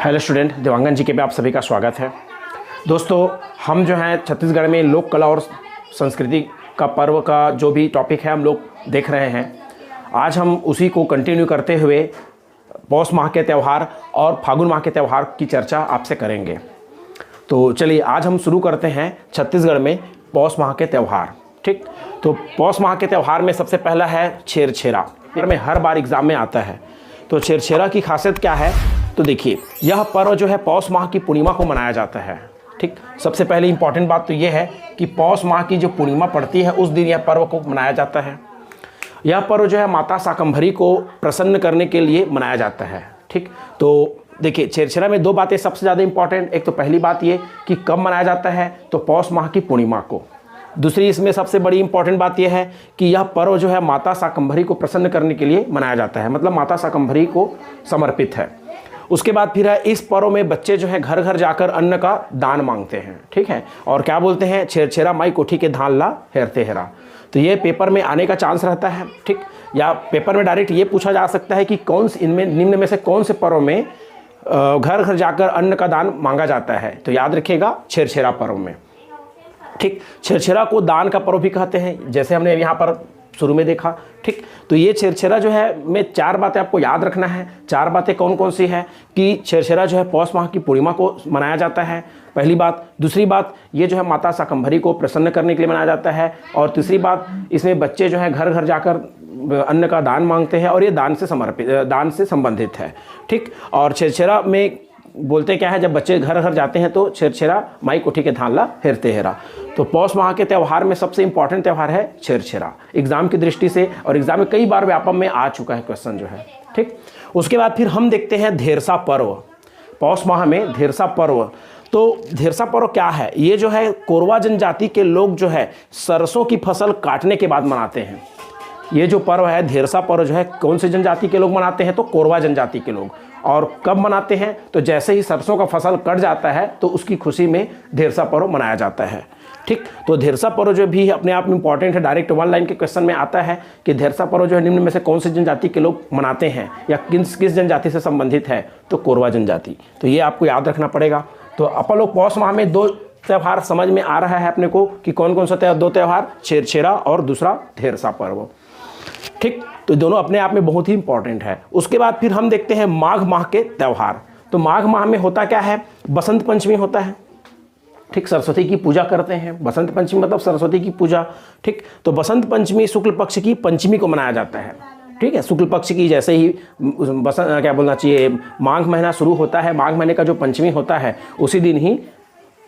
Hello student, Dewangan जी के पे आप सभी का स्वागत है। दोस्तों, हम जो है छत्तीसगढ़ में लोक कला और संस्कृति का पर्व का जो भी टॉपिक है हम लोग देख रहे हैं। आज हम उसी को कंटिन्यू करते हुए पौष माह के त्यौहार और फागुन माह के त्यौहार की चर्चा आपसे करेंगे। तो चलिए आज हम शुरू करते हैं छत्तीसगढ़ में पौष माह के त्यौहार। ठीक, तो पौष माह के त्यौहार में सबसे पहला है छेरछेरा। में हर बार एग्जाम में आता है। तो छेरछेरा की खासियत क्या है? तो देखिए, यह पर्व जो है पौष माह की पूर्णिमा को मनाया जाता है। ठीक, सबसे पहले इंपॉर्टेंट बात तो यह है कि पौष माह की जो पूर्णिमा पड़ती है उस दिन यह पर्व को मनाया जाता है। यह पर्व जो है माता शाकंभरी को प्रसन्न करने के लिए मनाया जाता है। ठीक, तो देखिए छेरछेरा में दो बातें सबसे ज़्यादा इंपॉर्टेंट। एक तो पहली बात ये कि कब मनाया जाता है, तो पौष माह की पूर्णिमा को। दूसरी इसमें सबसे बड़ी इंपॉर्टेंट बात यह है कि यह पर्व जो है माता शाकंभरी को प्रसन्न करने के लिए मनाया जाता है, मतलब माता शाकंभरी को समर्पित है। उसके बाद फिर है, इस पर्व में बच्चे जो है घर घर जाकर अन्न का दान मांगते हैं। ठीक है, और क्या बोलते हैं? छेरछेरा माई कोठी के धान ला हेरते हेरा। तो ये पेपर में आने का चांस रहता है। ठीक, या पेपर में डायरेक्ट ये पूछा जा सकता है कि कौन इनमें निम्न में से कौन से पर्व में घर घर जाकर अन्न का दान मांगा जाता है? तो याद रखिएगा, छेरछेरा पर्व में। ठीक, छेरछेरा को दान का पर्व भी कहते हैं, जैसे हमने यहाँ पर शुरू में देखा। ठीक, तो ये छेरछेरा जो है में चार बातें आपको याद रखना है। चार बातें कौन कौन सी है कि छेरछेरा जो है पौष माह की पूर्णिमा को मनाया जाता है, पहली बात। दूसरी बात, ये जो है माता शाकंभरी को प्रसन्न करने के लिए मनाया जाता है। और तीसरी बात, इसमें बच्चे जो है घर घर जाकर अन्न का दान मांगते हैं और ये दान से संबंधित है। ठीक, और छेरछेरा में बोलते क्या है, जब बच्चे घर घर जाते हैं तो छेरछेरा माई कोठी के धान ला हेरते हेरा। तो पौष माह के त्यौहार में सबसे इंपॉर्टेंट त्यौहार है छेरछेरा एग्जाम की दृष्टि से, और एग्जाम में कई बार व्यापम में आ चुका है क्वेश्चन जो है। ठीक, उसके बाद फिर हम देखते हैं धेरसा पर्व। पौष माह में धेरसा पर्व। तो धेरसा पर्व क्या है? ये जो है कोरवा जनजाति के लोग जो है सरसों की फसल काटने के बाद मनाते हैं। ये जो पर्व है धेरसा पर्व जो है कौन से जनजाति के लोग मनाते हैं? तो कोरवा जनजाति के लोग। और कब मनाते हैं? तो जैसे ही सरसों का फसल कट जाता है तो उसकी खुशी में धेरसा पर्व मनाया जाता है। ठीक, तो धेरसा पर्व जो भी अपने आप में इंपॉर्टेंट है। डायरेक्ट वन लाइन के क्वेश्चन में आता है कि धेरसा पर्व जो है निम्न में से कौन सी जनजाति के लोग मनाते हैं या किस जनजाति से संबंधित है? तो कोरवा जनजाति। तो ये आपको याद रखना पड़ेगा। तो अपन लोग पौष माह में दो त्यौहार समझ में आ रहा है अपने को कि कौन कौन सा दो त्यौहार, छेरछेरा और दूसरा धेरसा पर्व। ठीक, तो दोनों अपने आप में बहुत ही इंपॉर्टेंट है। उसके बाद फिर हम देखते हैं माघ माह के त्यौहार। तो माघ माह में होता क्या है? बसंत पंचमी होता है। ठीक, सरस्वती की पूजा करते हैं। बसंत पंचमी मतलब सरस्वती की पूजा। ठीक, तो बसंत पंचमी शुक्ल पक्ष की पंचमी को मनाया जाता है। ठीक है, शुक्ल पक्ष की जैसे ही माघ महीना शुरू होता है, माघ महीने का जो पंचमी होता है उसी दिन ही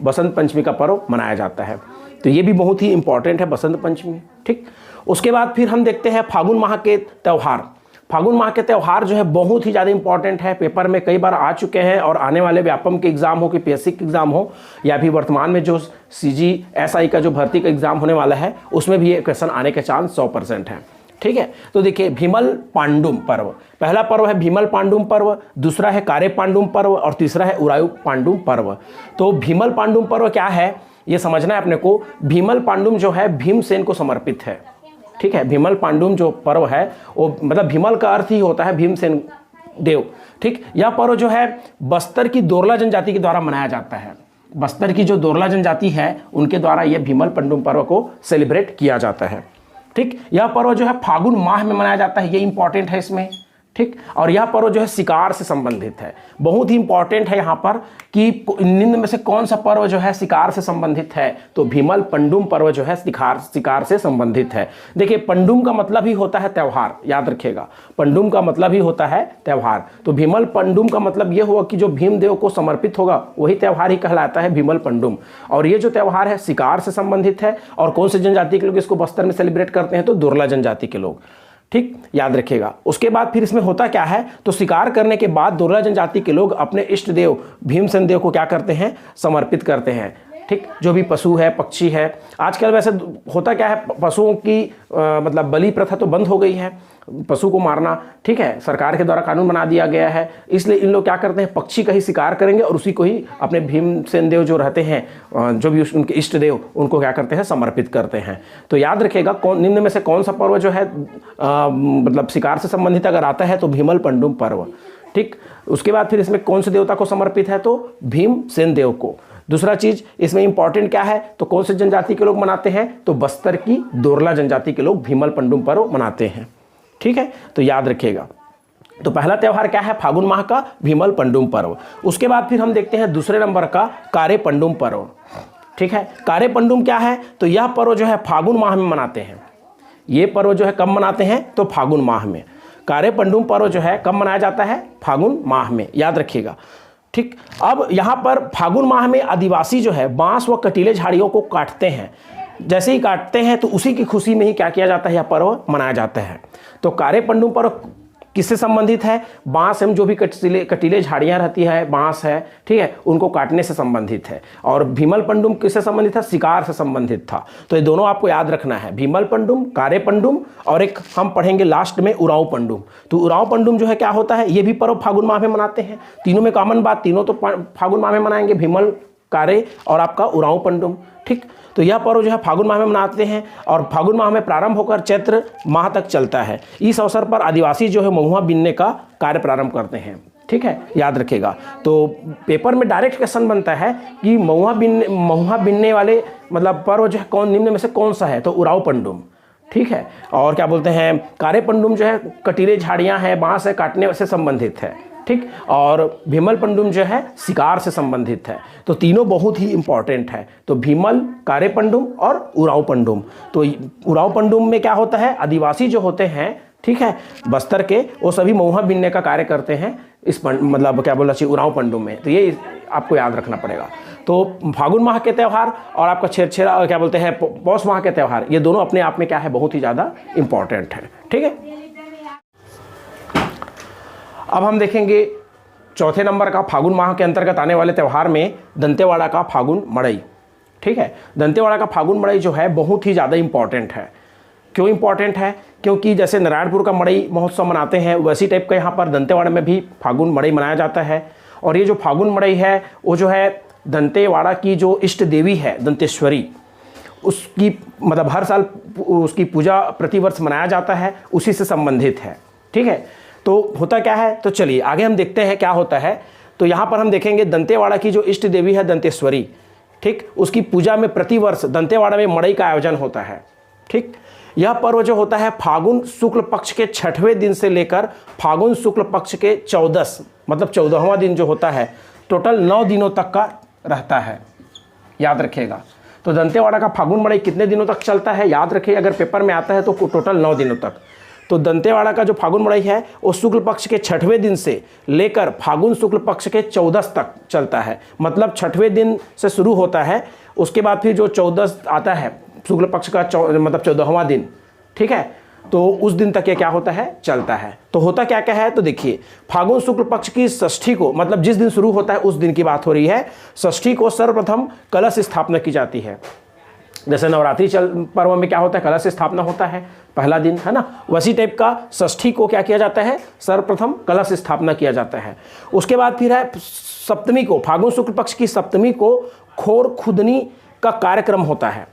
बसंत पंचमी का पर्व मनाया जाता है। तो ये भी बहुत ही इंपॉर्टेंट है बसंत पंचमी। ठीक, उसके बाद फिर हम देखते हैं फागुन माह के त्यौहार। फागुन माह के त्यौहार जो है बहुत ही ज़्यादा इंपॉर्टेंट है, पेपर में कई बार आ चुके हैं और आने वाले व्यापम के एग्जाम हो कि पीएससी के एग्जाम हो या भी वर्तमान में जो CGSI का जो भर्ती का एग्जाम होने वाला है उसमें भी ये क्वेश्चन आने के चांस 100% है। ठीक है, तो देखिए भीमल पांडुम पर्व। पहला पर्व है भीमल पांडुम पर्व, दूसरा है कारे पांडुम पर्व और तीसरा है उरायु पांडुम पर्व। तो भीमल पांडुम पर्व क्या है ये समझना है अपने को। भीमल पांडुम जो है भीमसेन को समर्पित है। ठीक है, भीमल पांडुम जो पर्व है वो मतलब भीमल का अर्थ ही होता है भीमसेन देव। ठीक, यह पर्व जो है बस्तर की दोरला जनजाति के द्वारा मनाया जाता है। बस्तर की जो दोरला जनजाति है उनके द्वारा यह भीमल पांडुम पर्व को सेलिब्रेट किया जाता है। ठीक, यह पर्व जो है फागुन माह में मनाया जाता है, ये इंपॉर्टेंट है इसमें। ठीक, और यह पर्व जो है शिकार से संबंधित है। बहुत ही इंपॉर्टेंट है यहाँ पर कि निम्न में से कौन सा पर्व जो है शिकार से संबंधित है? तो भीमल पंडुम पर्व जो है शिकार से संबंधित है। देखिए पंडुम का मतलब ही होता है त्यौहार, याद रखिएगा। पंडुम का मतलब ही होता है त्यौहार। तो भीमल पंडुम का मतलब यह हुआ कि जो भीमदेव को समर्पित होगा वही त्यौहार ही कहलाता है भीमल पंडुम। और ये जो त्यौहार है शिकार से संबंधित है। और कौन से जनजाति के लोग इसको बस्तर में सेलिब्रेट करते हैं? तो दुर्ला जनजाति के लोग। ठीक, याद रखिएगा। उसके बाद फिर इसमें होता क्या है? तो शिकार करने के बाद दुर्ला जनजाति के लोग अपने इष्ट देव भीमसेन देव को क्या करते हैं? समर्पित करते हैं। ठीक, जो भी पशु है, पक्षी है। आजकल वैसे होता क्या है, पशुओं की मतलब बलि प्रथा तो बंद हो गई है, पशु को मारना। ठीक है, सरकार के द्वारा कानून बना दिया गया है, इसलिए इन लोग क्या करते हैं? पक्षी का ही शिकार करेंगे और उसी को ही अपने भीमसेन देव जो रहते हैं, जो भी उनके इष्ट देव, उनको क्या करते हैं? समर्पित करते हैं। तो याद रखिएगा निम्न में से कौन सा पर्व जो है मतलब शिकार से संबंधित अगर आता है तो भीमल पंडुम पर्व। ठीक। उसके बाद फिर इसमें कौन से देवता को समर्पित है, तो भीमसेन देव को। दूसरा चीज इसमें इंपॉर्टेंट क्या है, तो कौन से जनजाति के लोग मनाते हैं, तो बस्तर की दोरला जनजाति के लोग भीमल पंडुम पर्व मनाते हैं। ठीक है, तो याद रखिएगा। तो पहला त्यौहार क्या है, फागुन माह का भीमल पंडुम पर्व। उसके बाद फिर हम देखते हैं दूसरे नंबर का कारे पंडुम पर्व। ठीक है, कारे पंडुम क्या है, तो यह पर्व जो है फागुन माह में मनाते हैं। ये पर्व जो है कब मनाते हैं, तो फागुन माह में। कारे पंडुम पर्व जो है कब मनाया जाता है, फागुन माह में, याद रखिएगा। ठीक, अब यहाँ पर फागुन माह में आदिवासी जो है बांस व कटीले झाड़ियों को काटते हैं। जैसे ही काटते हैं तो उसी की खुशी में ही क्या किया जाता है, यह पर्व मनाया जाता है। तो कारे पंडुम पर्व किससे संबंधित है, बांस एवं जो भी कटीले झाड़ियाँ रहती है, बांस है, ठीक है, उनको काटने से संबंधित है। और भीमल पंडुम किससे संबंधित था, शिकार से संबंधित था। तो ये दोनों आपको याद रखना है, भीमल पंडुम, कारे पंडुम, और एक हम पढ़ेंगे लास्ट में उरांव पंडुम। तो उरांव पंडुम जो है क्या होता है, ये भी पर्व फागुन माह में मनाते हैं। तीनों में कॉमन बात, तीनों तो फागुन माह में मनाएंगे, भीमल, कारे और आपका उरांव पंडुम। ठीक, तो यह पर्व जो है फागुन माह में मनाते हैं और फागुन माह में प्रारंभ होकर चैत्र माह तक चलता है। इस अवसर पर आदिवासी जो है महुआ बीनने का कार्य प्रारंभ करते हैं। ठीक है, याद रखिएगा। तो पेपर में डायरेक्ट क्वेश्चन बनता है कि महुआ बीनने वाले मतलब पर्व जो है कौन निम्न में से कौन सा है, तो उरांव पंडुम। ठीक है, और क्या बोलते हैं, कारे पंडुम जो है कटीले झाड़ियाँ हैं, बांस है, काटने से संबंधित है। ठीक, और भीमल पंडुम जो है शिकार से संबंधित है। तो तीनों बहुत ही इंपॉर्टेंट है। तो भीमल, कारे पंडुम और उरांव पंडुम। तो उरांव पंडुम में क्या होता है, आदिवासी जो होते हैं, ठीक है, बस्तर के, वो सभी महुआ बीनने का कार्य करते हैं इस मतलब क्या बोलना चाहिए, उरांव पंडुम में। तो ये आपको याद रखना पड़ेगा। तो फागुन माह के त्यौहार और आपका छेरछेरा क्या बोलते हैं पौष माह के त्यौहार, ये दोनों अपने आप में क्या है, बहुत ही ज़्यादा इंपॉर्टेंट है। ठीक है, अब हम देखेंगे चौथे नंबर का फागुन माह के अंतर्गत आने वाले त्यौहार में दंतेवाड़ा का फागुन मड़ई। ठीक है, दंतेवाड़ा का फागुन मड़ई जो है बहुत ही ज़्यादा इंपॉर्टेंट है। क्यों इंपॉर्टेंट है, क्योंकि जैसे नारायणपुर का मड़ई महोत्सव मनाते हैं, वैसी टाइप का यहाँ पर दंतेवाड़ा में भी फागुन मड़ई मनाया जाता है। और ये जो फागुन मड़ई है वो जो है दंतेवाड़ा की जो इष्ट देवी है दंतेश्वरी, उसकी मतलब हर साल उसकी पूजा प्रतिवर्ष मनाया जाता है, उसी से संबंधित है। ठीक है, तो होता क्या है, तो चलिए आगे हम देखते हैं क्या होता है। तो यहाँ पर हम देखेंगे दंतेवाड़ा की जो इष्ट देवी है दंतेश्वरी, ठीक, उसकी पूजा में प्रतिवर्ष दंतेवाड़ा में मड़ई का आयोजन होता है। ठीक, यह पर्व जो होता है फागुन शुक्ल पक्ष के 6वें दिन से लेकर फागुन शुक्ल पक्ष के 14 मतलब 14वां दिन जो होता है, टोटल 9 दिनों तक का रहता है, याद रखिएगा। तो दंतेवाड़ा का फागुन मड़ई कितने दिनों तक चलता है, याद रखिए, अगर पेपर में आता है तो टोटल 9 दिनों तक। तो दंतेवाड़ा का जो फागुन मड़ई है वो शुक्ल पक्ष के 6वें दिन से लेकर फागुन शुक्ल पक्ष के 14 तक चलता है। मतलब 6वें दिन से शुरू होता है, उसके बाद फिर जो 14 आता है शुक्ल पक्ष का मतलब 14वां दिन, ठीक है, तो उस दिन तक ये क्या होता है, चलता है। तो होता क्या क्या है, तो देखिए फागुन शुक्ल पक्ष की षष्ठी को, मतलब जिस दिन शुरू होता है उस दिन की बात हो रही है, षष्ठी को सर्वप्रथम कलश स्थापना की जाती है। जैसे नवरात्रि पर्व में क्या होता है, कलश स्थापना होता है पहला दिन, है ना, वैसी टाइप का षष्ठी को क्या किया जाता है, सर्वप्रथम कलश स्थापना किया जाता है। उसके बाद फिर है सप्तमी को, फागुन शुक्ल पक्ष की सप्तमी को खोर खुदनी का कार्यक्रम होता है।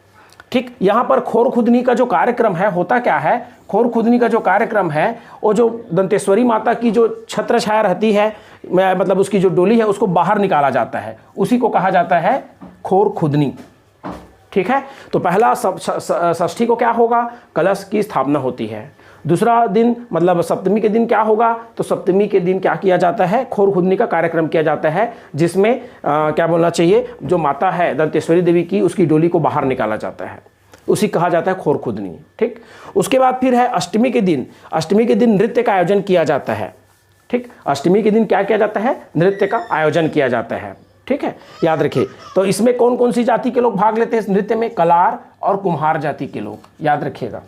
ठीक, यहाँ पर खोर खुदनी का जो कार्यक्रम है, होता क्या है, खोर खुदनी का जो कार्यक्रम है वो जो दंतेश्वरी माता की जो छत्र छाया रहती है, मतलब उसकी जो डोली है उसको बाहर निकाला जाता है, उसी को कहा जाता है खोर खुदनी। ठीक है, तो पहला षष्ठी को क्या होगा, कलश की स्थापना होती है। दूसरा दिन मतलब सप्तमी के दिन क्या होगा, तो सप्तमी के दिन क्या किया जाता है, खोर खुदनी का कार्यक्रम किया जाता है, जिसमें क्या बोलना चाहिए, जो माता है दंतेश्वरी देवी की, उसकी डोली को बाहर निकाला जाता है, उसी कहा जाता है खोर खुदनी। ठीक, उसके बाद फिर है अष्टमी के दिन। अष्टमी के दिन नृत्य का आयोजन किया जाता है। ठीक, अष्टमी के दिन क्या किया जाता है, नृत्य का आयोजन किया जाता है। ठीक है, याद रखिए। तो इसमें कौन कौन सी जाति के लोग भाग लेते हैं इस नृत्य में, कलार और कुम्हार जाति के लोग, याद रखिएगा।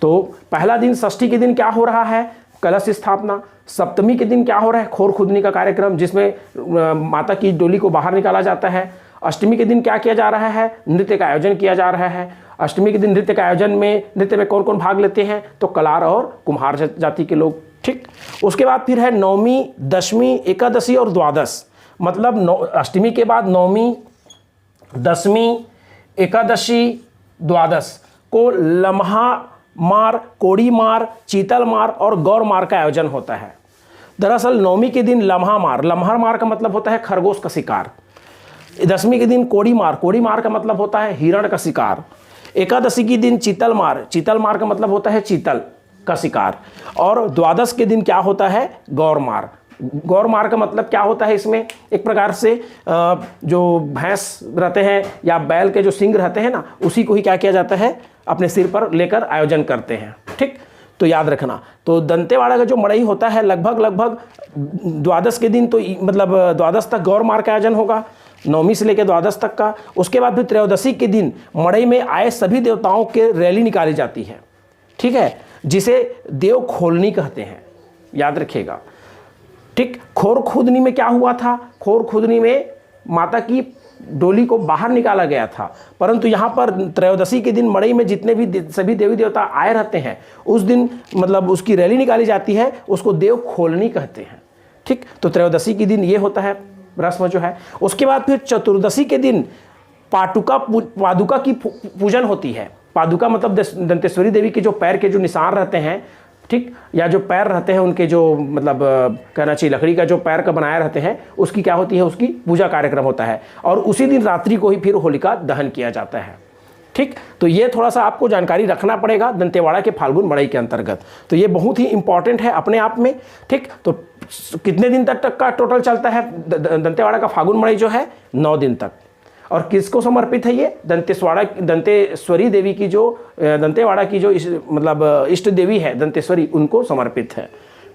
तो पहला दिन षष्ठी के दिन क्या हो रहा है, कलश स्थापना। सप्तमी के दिन क्या हो रहा है, खोर खुदनी का कार्यक्रम, जिसमें माता की डोली को बाहर निकाला जाता है। अष्टमी के दिन क्या किया जा रहा है, नृत्य का आयोजन किया जा रहा है। अष्टमी के दिन नृत्य का आयोजन में, नृत्य में कौन कौन भाग लेते हैं, तो कलार और कुम्हार जाति के लोग। ठीक, उसके बाद फिर है नवमी, दशमी, एकादशी और द्वादश। मतलब अष्टमी के बाद नवमी, दशमी, एकादशी, द्वादश को लम्हा मार, कोड़ी मार, चीतल मार और गौर मार का आयोजन होता है। दरअसल नौमी के दिन लम्हा मार का मतलब होता है खरगोश का शिकार। दसवीं के दिन कोड़ी मार का मतलब होता है हिरण का शिकार। एकादशी के दिन चीतल मार का मतलब होता है चीतल का शिकार। और द्वादश के दिन क्या होता है गौर मार का मतलब क्या होता है, इसमें एक प्रकार से जो भैंस रहते हैं या बैल के जो सिंग रहते हैं ना, उसी को ही क्या किया जाता है अपने सिर पर लेकर आयोजन करते हैं। ठीक, तो याद रखना। तो दंतेवाड़ा का जो मड़ई होता है लगभग द्वादश के दिन, तो मतलब द्वादश तक गौर मार का आयोजन होगा, नौमी से लेकर द्वादश तक का। उसके बाद फिर त्रयोदशी के दिन मड़ई में आए सभी देवताओं के रैली निकाली जाती है। ठीक है, जिसे देव खोलनी कहते हैं, याद रखिएगा। ठीक, खोर खुदनी में क्या हुआ था, खोर खुदनी में माता की डोली को बाहर निकाला गया था, परंतु यहाँ पर त्रयोदशी के दिन मड़ई में जितने भी सभी देवी देवता आए रहते हैं, उस दिन मतलब उसकी रैली निकाली जाती है, उसको देव खोलनी कहते हैं। ठीक, तो त्रयोदशी के दिन ये होता है रस्म जो है। उसके बाद फिर चतुर्दशी के दिन पादुका की पूजन होती है। पादुका मतलब दंतेश्वरी देवी के जो पैर के जो निशान रहते हैं, ठीक, या जो पैर रहते हैं उनके जो मतलब कहना चाहिए लकड़ी का जो पैर का बनाया रहते हैं, उसकी क्या होती है, उसकी पूजा कार्यक्रम होता है। और उसी दिन रात्रि को ही फिर होलिका दहन किया जाता है। ठीक, तो ये थोड़ा सा आपको जानकारी रखना पड़ेगा दंतेवाड़ा के फाल्गुन मड़ई के अंतर्गत। तो ये बहुत ही इंपॉर्टेंट है अपने आप में। ठीक, तो कितने दिन तक का टोटल चलता है दंतेवाड़ा का फाल्गुन मड़ई जो है, 9 दिन तक। और किसको समर्पित है ये, दंतेश्वरी देवी की जो दंतेवाड़ा की जो मतलब इष्ट देवी है दंतेश्वरी, उनको समर्पित है।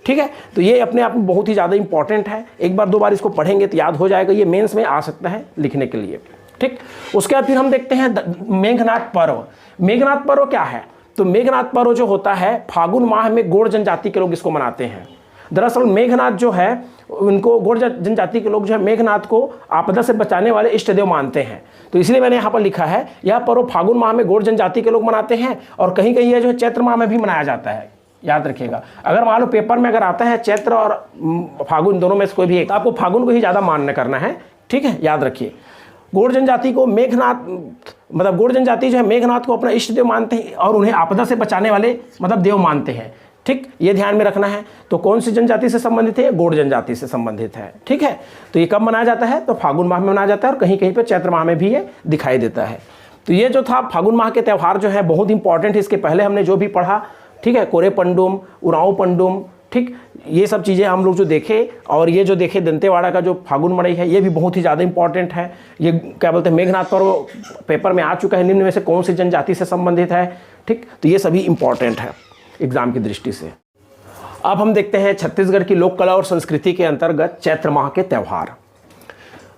ठीक है, तो ये अपने आप में बहुत ही ज़्यादा इंपॉर्टेंट है। एक बार 2 बार इसको पढ़ेंगे तो याद हो जाएगा, ये मेंस में आ सकता है लिखने के लिए। ठीक, उसके बाद फिर हम देखते हैं मेघनाथ पर्व। मेघनाथ पर्व क्या है, तो मेघनाथ पर्व जो होता है फागुन माह में गोंड जनजाति के लोग इसको मनाते हैं। दरअसल मेघनाथ जो है उनको गोंड जनजाति के लोग जो है मेघनाथ को आपदा से बचाने वाले इष्ट देव मानते हैं। तो इसलिए मैंने यहाँ पर लिखा है यह पर्व फागुन माह में गोंड जनजाति के लोग मनाते हैं, और कहीं कहीं यह जो है चैत्र माह में भी मनाया जाता है। याद रखिएगा, अगर मान लो पेपर में अगर आता है चैत्र और फागुन दोनों में से कोई भी एक, तो आपको फागुन को ही ज़्यादा मान्य करना है। ठीक है, याद रखिए। गोंड जनजाति को मेघनाथ मतलब गोंड जनजाति जो है मेघनाथ को अपना इष्ट देव मानते हैं और उन्हें आपदा से बचाने वाले मतलब देव मानते हैं। ठीक, ये ध्यान में रखना है। तो कौन सी जनजाति से संबंधित है, गोंड जनजाति से संबंधित है। ठीक है, तो ये कब मनाया जाता है, तो फागुन माह में मनाया जाता है, और कहीं कहीं पर चैत्र माह में भी ये दिखाई देता है। तो ये जो था फागुन माह के त्यौहार जो है बहुत इंपॉर्टेंट है। इसके पहले हमने जो भी पढ़ा, ठीक है, कोरे पंडुम, उरांव पंडुम, ठीक, ये सब चीज़ें हम लोग जो देखे, और ये जो देखे दंतेवाड़ा का जो फागुन मड़ई है, ये भी बहुत ही ज़्यादा इंपॉर्टेंट है। ये क्या बोलते हैं मेघनाथ पर्व पेपर में आ चुका है, निम्न में से कौन सी जनजाति से संबंधित है। ठीक, तो ये सभी इंपॉर्टेंट है एग्जाम की दृष्टि से। अब हम देखते हैं छत्तीसगढ़ की लोक कला और संस्कृति के अंतर्गत चैत्र माह के त्यौहार।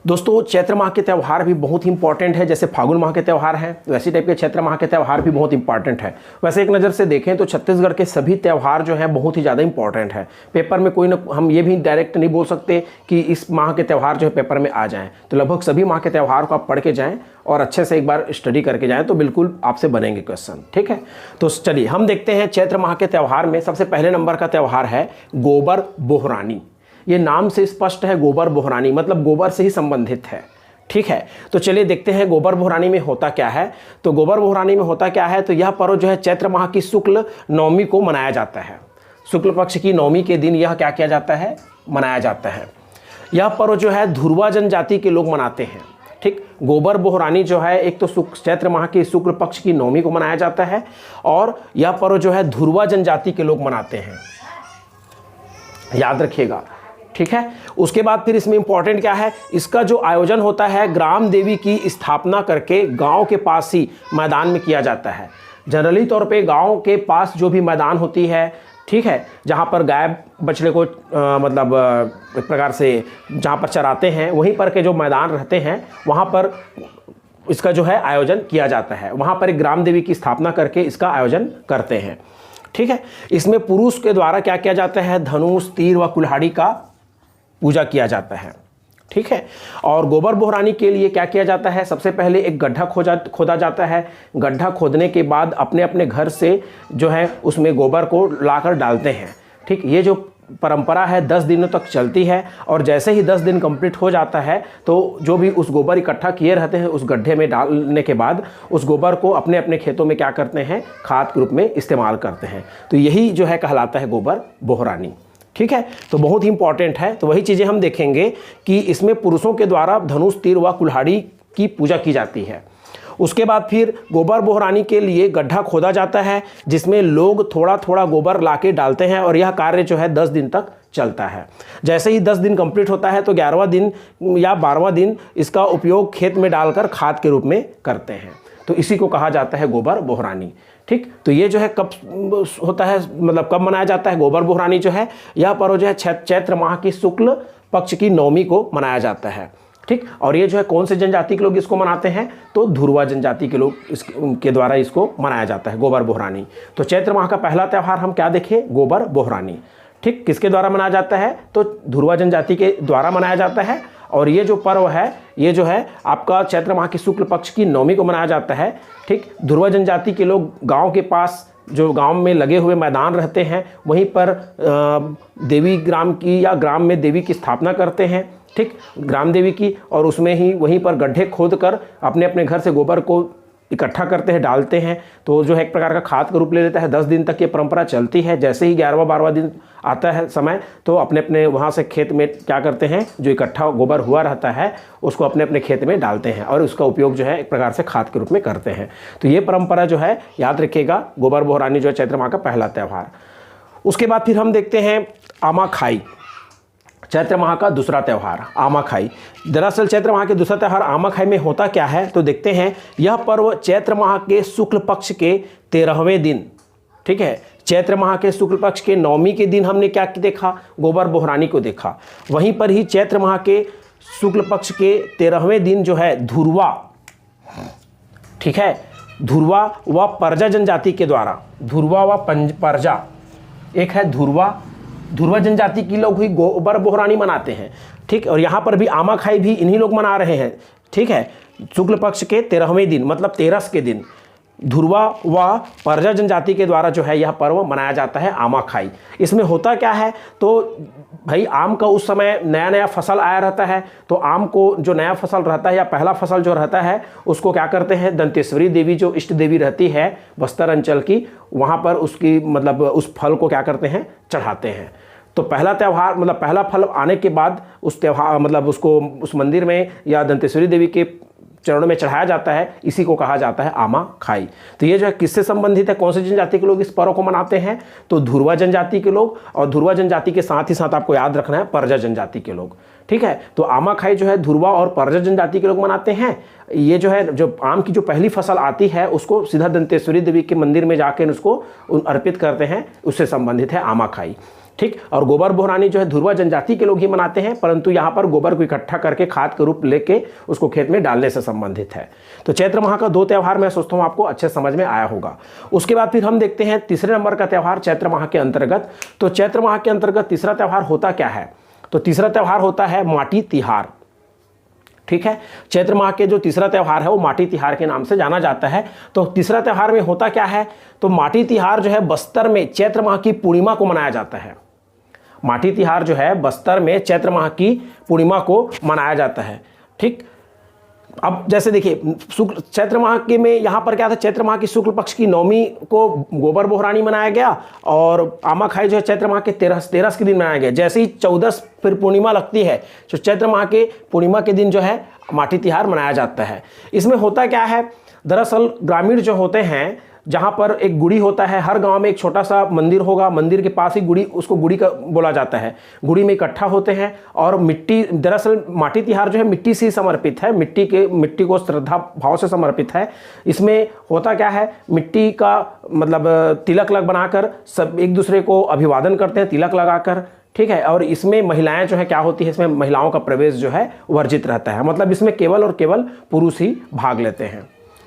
दोस्तों, चैत्र माह के त्यौहार भी बहुत ही इंपॉर्टेंट है। जैसे फागुन माह के त्यौहार हैं, वैसे टाइप के चैत्र माह के त्यौहार भी बहुत इंपॉर्टेंट है। वैसे एक नज़र से देखें तो छत्तीसगढ़ के सभी त्यौहार जो हैं बहुत ही ज़्यादा इंपॉर्टेंट है। पेपर में कोई ना, हम ये भी डायरेक्ट नहीं बोल सकते कि इस माह के त्यौहार जो है पेपर में आ जाएँ। तो लगभग सभी माह के त्यौहार को आप पढ़ के जाएँ और अच्छे से एक बार स्टडी करके जाएँ, तो बिल्कुल आपसे बनेंगे क्वेश्चन। ठीक है, तो चलिए हम देखते हैं चैत्र माह के त्यौहार में सबसे पहले नंबर का त्यौहार है गोबर बोहरानी। ये नाम से स्पष्ट है, गोबर बोहरानी मतलब गोबर से ही संबंधित है। ठीक है, तो चलिए देखते हैं गोबर बोहरानी में होता क्या है। तो गोबर बोहरानी में होता क्या है, तो यह पर्व जो है चैत्र माह की शुक्ल नवमी को मनाया जाता है। शुक्ल पक्ष की नवमी के दिन यह क्या किया जाता है, मनाया जाता है। यह पर्व जो है धुरवा जनजाति के लोग मनाते हैं। ठीक, गोबर बोहरानी जो है एक तो चैत्र माह की शुक्ल पक्ष की नवमी को मनाया जाता है, और यह पर्व जो है धुरवा जनजाति के लोग मनाते हैं, याद रखिएगा। ठीक है, उसके बाद फिर इसमें इंपॉर्टेंट क्या है, इसका जो आयोजन होता है ग्राम देवी की स्थापना करके गांव के पास ही मैदान में किया जाता है। जनरली तौर पे गांव के पास जो भी मैदान होती है, ठीक है, जहां पर गाय बछड़े को मतलब एक प्रकार से जहां पर चराते हैं, वहीं पर के जो मैदान रहते हैं वहां पर इसका जो है आयोजन किया जाता है। वहां पर एक ग्राम देवी की स्थापना करके इसका आयोजन करते हैं। ठीक है, इसमें पुरुष के द्वारा क्या किया जाता है, धनुष, तीर व कुल्हाड़ी का पूजा किया जाता है। ठीक है, और गोबर बोहरानी के लिए क्या किया जाता है, सबसे पहले एक गड्ढा खोदा जाता है। गड्ढा खोदने के बाद अपने अपने घर से जो है उसमें गोबर को लाकर डालते हैं। ठीक, ये जो परंपरा है 10 दिनों तक चलती है, और जैसे ही 10 दिन कंप्लीट हो जाता है तो जो भी उस गोबर इकट्ठा किए रहते हैं उस गड्ढे में डालने के बाद उस गोबर को अपने अपने खेतों में क्या करते हैं, खाद के रूप में इस्तेमाल करते हैं। तो यही जो है कहलाता है गोबर बोहरानी। ठीक है, तो बहुत ही इंपॉर्टेंट है। तो वही चीज़ें हम देखेंगे कि इसमें पुरुषों के द्वारा धनुष, तीर व कुल्हाड़ी की पूजा की जाती है। उसके बाद फिर गोबर बोहरानी के लिए गड्ढा खोदा जाता है, जिसमें लोग थोड़ा थोड़ा गोबर लाके डालते हैं और यह कार्य जो है 10 दिन तक चलता है। जैसे ही 10 दिन कंप्लीट होता है तो 11वां दिन या 12वां दिन इसका उपयोग खेत में डालकर खाद के रूप में करते हैं। तो इसी को कहा जाता है गोबर बोहरानी। ठीक, तो ये जो है कब होता है, मतलब कब मनाया जाता है गोबर बोहरानी जो है, यह पर्व जो है चैत्र माह की शुक्ल पक्ष की नवमी को मनाया जाता है। ठीक, और ये जो है कौन से जनजाति के लोग इसको मनाते हैं, तो धुरवा जनजाति के लोग इसके द्वारा इसको मनाया जाता है गोबर बोहरानी। तो चैत्र माह का पहला त्यौहार हम क्या देखें, गोबर बोहरानी। ठीक, किसके द्वारा मनाया जाता है, तो धुरवा जनजाति के द्वारा मनाया जाता है। और ये जो पर्व है ये जो है आपका चैत्र माह की शुक्ल पक्ष की नवमी को मनाया जाता है। ठीक, धुरवा जनजाति के लोग गांव के पास जो गांव में लगे हुए मैदान रहते हैं वहीं पर देवी ग्राम की या ग्राम में देवी की स्थापना करते हैं। ठीक, ग्राम देवी की, और उसमें ही वहीं पर गड्ढे खोद कर अपने अपने घर से गोबर को इकट्ठा करते हैं, डालते हैं। तो जो है एक प्रकार का खाद का रूप ले लेता है। 10 दिन तक ये परंपरा चलती है। जैसे ही 11वां 12वां दिन आता है समय, तो अपने अपने वहाँ से खेत में क्या करते हैं, जो इकट्ठा गोबर हुआ रहता है उसको अपने अपने खेत में डालते हैं और उसका उपयोग जो है एक प्रकार से खाद के रूप में करते हैं। तो ये परंपरा जो है याद रखिएगा, गोबर बोहरानी जो है चैत्र माह का पहला त्यौहार। उसके बाद फिर हम देखते हैं आमाखाई, चैत्र माह का दूसरा त्यौहार आमाखाई। दरअसल चैत्र माह के दूसरा त्यौहार आमाखाई में होता क्या है, तो देखते हैं। यह पर्व चैत्र माह के शुक्ल पक्ष के 13वें दिन, ठीक है, चैत्र माह के शुक्ल पक्ष के नवमी के दिन हमने क्या देखा, गोबर बोहरानी को देखा। वहीं पर ही चैत्र माह के शुक्ल पक्ष के 13वें दिन जो है धुरवा, ठीक है, धुरवा व परजा जनजाति के द्वारा, धुरवा व परजा, एक है धुरवा जनजाति की लोग ही गोबर बोहरानी मनाते हैं। ठीक, और यहाँ पर भी आमाखाई भी इन्हीं लोग मना रहे हैं। ठीक है, शुक्ल पक्ष के 13वें दिन मतलब 13 के दिन धुरवा व परजा जनजाति के द्वारा जो है यह पर्व मनाया जाता है आमाखाई। इसमें होता क्या है, तो भाई आम का उस समय नया नया फसल आया रहता है। तो आम को जो नया फसल रहता है या पहला फसल जो रहता है उसको क्या करते हैं, दंतेश्वरी देवी जो इष्ट देवी रहती है बस्तर अंचल की, वहाँ पर उसकी मतलब उस फल को क्या करते हैं, चढ़ाते हैं। तो पहला त्यौहार मतलब पहला फल आने के बाद उस त्यौहार मतलब उसको उस मंदिर में या दंतेश्वरी देवी के चरणों में चढ़ाया जाता है। इसी को कहा जाता है आमाखाई। तो ये जो है किससे संबंधित है, कौन से जनजाति के लोग इस पर्व को मनाते हैं, तो धुरवा जनजाति के लोग, और धुरवा जनजाति के साथ ही साथ आपको याद रखना है परजा जनजाति के लोग। ठीक है, तो आमाखाई जो है धुरवा और परजा जनजाति के लोग मनाते हैं। ये जो है जो आम की जो पहली फसल आती है उसको सीधा दंतेश्वरी देवी के मंदिर में जाकर उसको अर्पित करते हैं, उससे संबंधित है आमाखाई। ठीक, और गोबर बोहरानी जो है धुरवा जनजाति के लोग ही मनाते हैं, परंतु यहाँ पर गोबर को इकट्ठा करके खाद के रूप लेके उसको खेत में डालने से संबंधित है। तो चैत्र माह का 2 त्यौहार मैं सोचता हूँ आपको अच्छे समझ में आया होगा। उसके बाद फिर हम देखते हैं तीसरे नंबर का त्यौहार चैत्र माह के अंतर्गत। तो चैत्र माह के अंतर्गत तीसरा त्यौहार होता क्या है, तो तीसरा त्यौहार होता है माटी तिहार। ठीक है, चैत्र माह के जो तीसरा त्यौहार है वो माटी तिहार के नाम से जाना जाता है। तो तीसरा त्यौहार में होता क्या है, तो माटी तिहार जो है बस्तर में चैत्र माह की पूर्णिमा को मनाया जाता है। माटी तिहार जो है बस्तर में चैत्र माह की पूर्णिमा को मनाया जाता है। ठीक, अब जैसे देखिए शुक्ल चैत्र माह के में यहाँ पर क्या था, चैत्र माह की शुक्ल पक्ष की नवमी को गोबर बोहरानी मनाया गया और आमाखाई जो है चैत्र माह के 13 के दिन मनाया गया। जैसे ही 14 फिर पूर्णिमा लगती है तो चैत्र माह के पूर्णिमा के दिन जो है माटी तिहार मनाया जाता है। इसमें होता क्या है, दरअसल ग्रामीण जो होते हैं जहाँ पर एक गुड़ी होता है, हर गांव में एक छोटा सा मंदिर होगा, मंदिर के पास ही गुड़ी, उसको गुड़ी का बोला जाता है। गुड़ी में इकट्ठा होते हैं और मिट्टी, दरअसल माटी तिहार जो है मिट्टी से समर्पित है, मिट्टी को श्रद्धा भाव से समर्पित है। इसमें होता क्या है, मिट्टी का मतलब तिलक बनाकर सब एक दूसरे को अभिवादन करते हैं तिलक लगाकर। ठीक है, और इसमें महिलाएं जो है क्या होती है, इसमें महिलाओं का प्रवेश जो है वर्जित रहता है, मतलब इसमें केवल और केवल पुरुष ही भाग लेते हैं।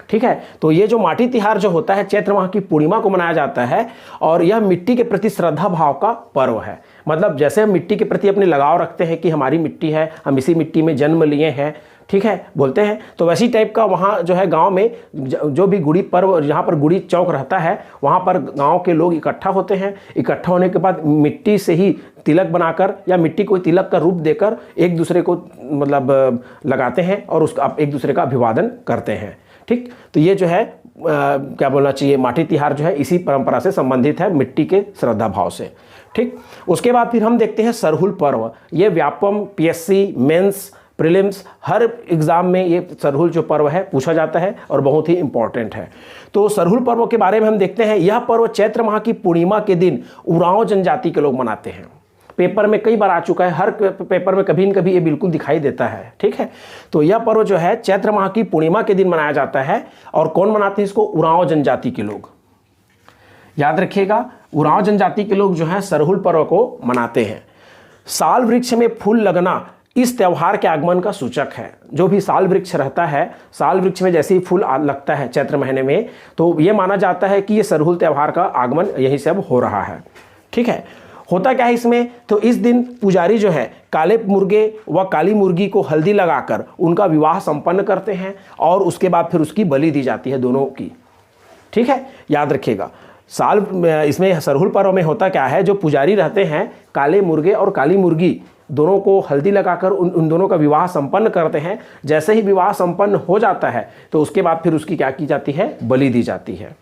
ठीक है, तो ये जो माटी तिहार जो होता है चैत्र माह की पूर्णिमा को मनाया जाता है और यह मिट्टी के प्रति श्रद्धा भाव का पर्व है। मतलब जैसे हम मिट्टी के प्रति अपने लगाव रखते हैं कि हमारी मिट्टी है, हम इसी मिट्टी में जन्म लिए हैं, ठीक है, बोलते हैं, तो वैसी टाइप का वहाँ जो है गांव में जो भी गुड़ी पर्व, जहाँ पर गुड़ी चौक रहता है वहाँ पर गांव के लोग इकट्ठा होते हैं। इकट्ठा होने के बाद मिट्टी से ही तिलक बनाकर या मिट्टी को तिलक का रूप देकर एक दूसरे को मतलब लगाते हैं और उसका एक दूसरे का अभिवादन करते हैं। ठीक, तो ये जो है क्या बोलना चाहिए, माटी तिहार जो है इसी परंपरा से संबंधित है, मिट्टी के श्रद्धा भाव से। ठीक। उसके बाद फिर हम देखते हैं सरहुल पर्व। ये व्यापम, पीएससी, मेंस, प्रीलिम्स हर एग्ज़ाम में ये सरहुल जो पर्व है पूछा जाता है और बहुत ही इंपॉर्टेंट है। तो सरहुल पर्व के बारे में हम देखते हैं। यह पर्व चैत्र माह की पूर्णिमा के दिन उरांव जनजाति के लोग मनाते हैं। पेपर में कई बार आ चुका है, हर पेपर में कभी न कभी ये बिल्कुल दिखाई देता है। ठीक है, तो यह पर्व जो है चैत्र माह की पूर्णिमा के दिन मनाया जाता है। और कौन मनाते हैं इसको? उरांव जनजाति के लोग। याद रखिएगा, उरांव जनजाति के लोग जो है सरहुल पर्व को मनाते हैं। साल वृक्ष में फूल लगना इस त्यौहार के आगमन का सूचक है। जो भी साल वृक्ष रहता है, साल वृक्ष में जैसे ही फूल लगता है चैत्र महीने में, तो ये माना जाता है कि ये सरहुल त्यौहार का आगमन यहीं से अब हो रहा है। ठीक है, होता क्या है इसमें? तो इस दिन पुजारी जो है काले मुर्गे व काली मुर्गी को हल्दी लगाकर उनका विवाह संपन्न करते हैं और उसके बाद फिर उसकी बलि दी जाती है दोनों की। ठीक है, याद रखिएगा। इसमें सरहुल पर्व में होता क्या है, जो पुजारी रहते हैं काले मुर्गे और काली मुर्गी दोनों को हल्दी लगाकर उन दोनों का विवाह संपन्न करते हैं। जैसे ही विवाह संपन्न हो जाता है तो उसके बाद फिर उसकी क्या की जाती है? बलि दी जाती है।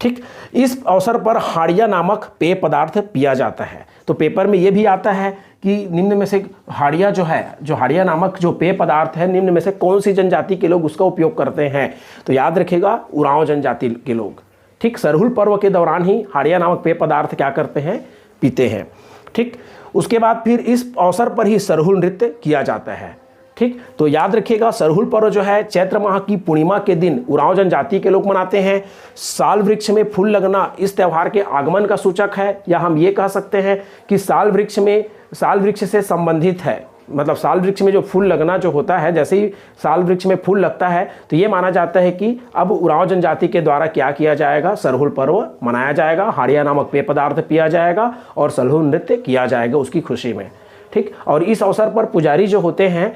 ठीक, इस अवसर पर हाड़िया नामक पेय पदार्थ पिया जाता है। तो पेपर में ये भी आता है कि निम्न में से हाड़िया जो है, जो हाड़िया नामक जो पेय पदार्थ है, निम्न में से कौन सी जनजाति के लोग उसका उपयोग करते हैं? तो याद रखिएगा, उरांव जनजाति के लोग। ठीक, सरहुल पर्व के दौरान ही हाड़िया नामक पेय पदार्थ क्या करते हैं? पीते हैं। ठीक, उसके बाद फिर इस अवसर पर ही सरहुल नृत्य किया जाता है। ठीक, तो याद रखिएगा, सरहुल पर्व जो है चैत्र माह की पूर्णिमा के दिन उरांव जनजाति के लोग मनाते हैं। साल वृक्ष में फूल लगना इस त्यौहार के आगमन का सूचक है, या हम ये कह सकते हैं कि साल वृक्ष से संबंधित है। मतलब साल वृक्ष में जो फूल लगना जो होता है, जैसे ही साल वृक्ष में फूल लगता है तो ये माना जाता है कि अब उरांव जनजाति के द्वारा क्या किया जाएगा? सरहुल पर्व मनाया जाएगा, हाड़िया नामक पेय पदार्थ पिया जाएगा और सरहुल नृत्य किया जाएगा उसकी खुशी में। ठीक, और इस अवसर पर पुजारी जो होते हैं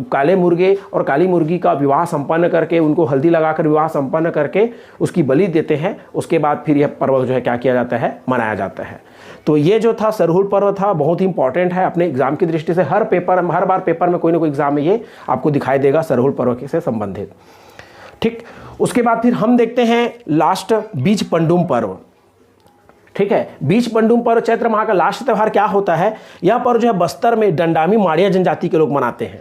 काले मुर्गे और काली मुर्गी का विवाह संपन्न करके, उनको हल्दी लगाकर विवाह संपन्न करके उसकी बलि देते हैं। उसके बाद फिर यह पर्व जो है क्या किया जाता है? मनाया जाता है। तो ये जो था सरहुल पर्व था, बहुत ही इंपॉर्टेंट है अपने एग्जाम की दृष्टि से। हर बार पेपर में कोई ना कोई एग्जाम में ये आपको दिखाई देगा सरहुल पर्व से संबंधित। ठीक, उसके बाद फिर हम देखते हैं लास्ट बीज पंडुम पर्व। ठीक है, बीज पंडुम पर्व चैत्र माह का लास्ट त्यौहार क्या होता है? यह पर्व जो है बस्तर में डंडामी माड़िया जनजाति के लोग मनाते हैं।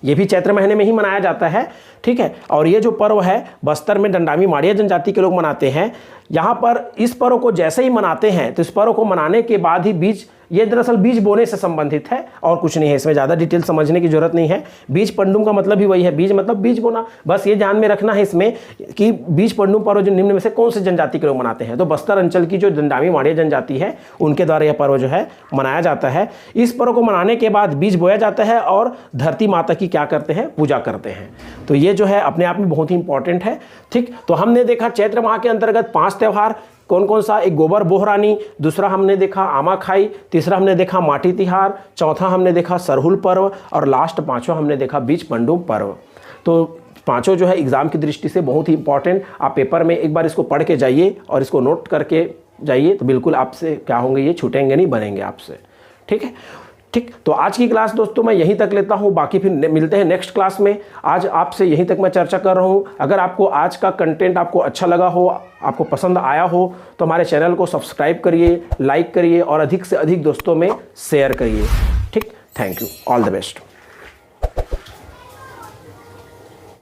ये भी चैत्र महीने में ही मनाया जाता है। ठीक है, और ये जो पर्व है बस्तर में डंडामी माड़िया जनजाति के लोग मनाते हैं। यहाँ पर इस पर्व को जैसे ही मनाते हैं तो इस पर्व को मनाने के बाद ही बीज, ये दरअसल बीज बोने से संबंधित है और कुछ नहीं है, इसमें ज़्यादा डिटेल समझने की जरूरत नहीं है। बीज पंडुम का मतलब ही वही है, बीज मतलब बीज बोना। बस ये ध्यान में रखना है इसमें कि बीज पंडुम पर्व जो निम्न में से कौन से जनजाति के लोग मनाते हैं, तो बस्तर अंचल की जो डंडामी माड़िया जनजाति है उनके द्वारा यह पर्व जो है मनाया जाता है। इस पर्व को मनाने के बाद बीज बोया जाता है और धरती माता की क्या करते हैं? पूजा करते हैं। तो ये जो है अपने आप में बहुत ही इंपॉर्टेंट है। ठीक, तो हमने देखा चैत्र माह के अंतर्गत 5 त्यौहार कौन कौन सा? एक गोबर बोहरानी, दूसरा हमने देखा आमा खाई, तीसरा हमने देखा माटी तिहार, चौथा हमने देखा सरहुल पर्व और लास्ट 5वां हमने देखा बीज पंडुम पर्व। तो पांचों जो है एग्जाम की दृष्टि से बहुत ही इंपॉर्टेंट। आप पेपर में एक बार इसको पढ़ के जाइए और इसको नोट करके जाइए, तो बिल्कुल आपसे क्या होंगे? ये छूटेंगे नहीं, बनेंगे आपसे। ठीक है, ठीक, तो आज की क्लास दोस्तों मैं यहीं तक लेता हूं, बाकी फिर मिलते हैं नेक्स्ट क्लास में। आज आपसे यहीं तक मैं चर्चा कर रहा हूं। अगर आपको आज का कंटेंट आपको अच्छा लगा हो, आपको पसंद आया हो, तो हमारे चैनल को सब्सक्राइब करिए, लाइक करिए और अधिक से अधिक दोस्तों में शेयर करिए। ठीक, thank you, all the best.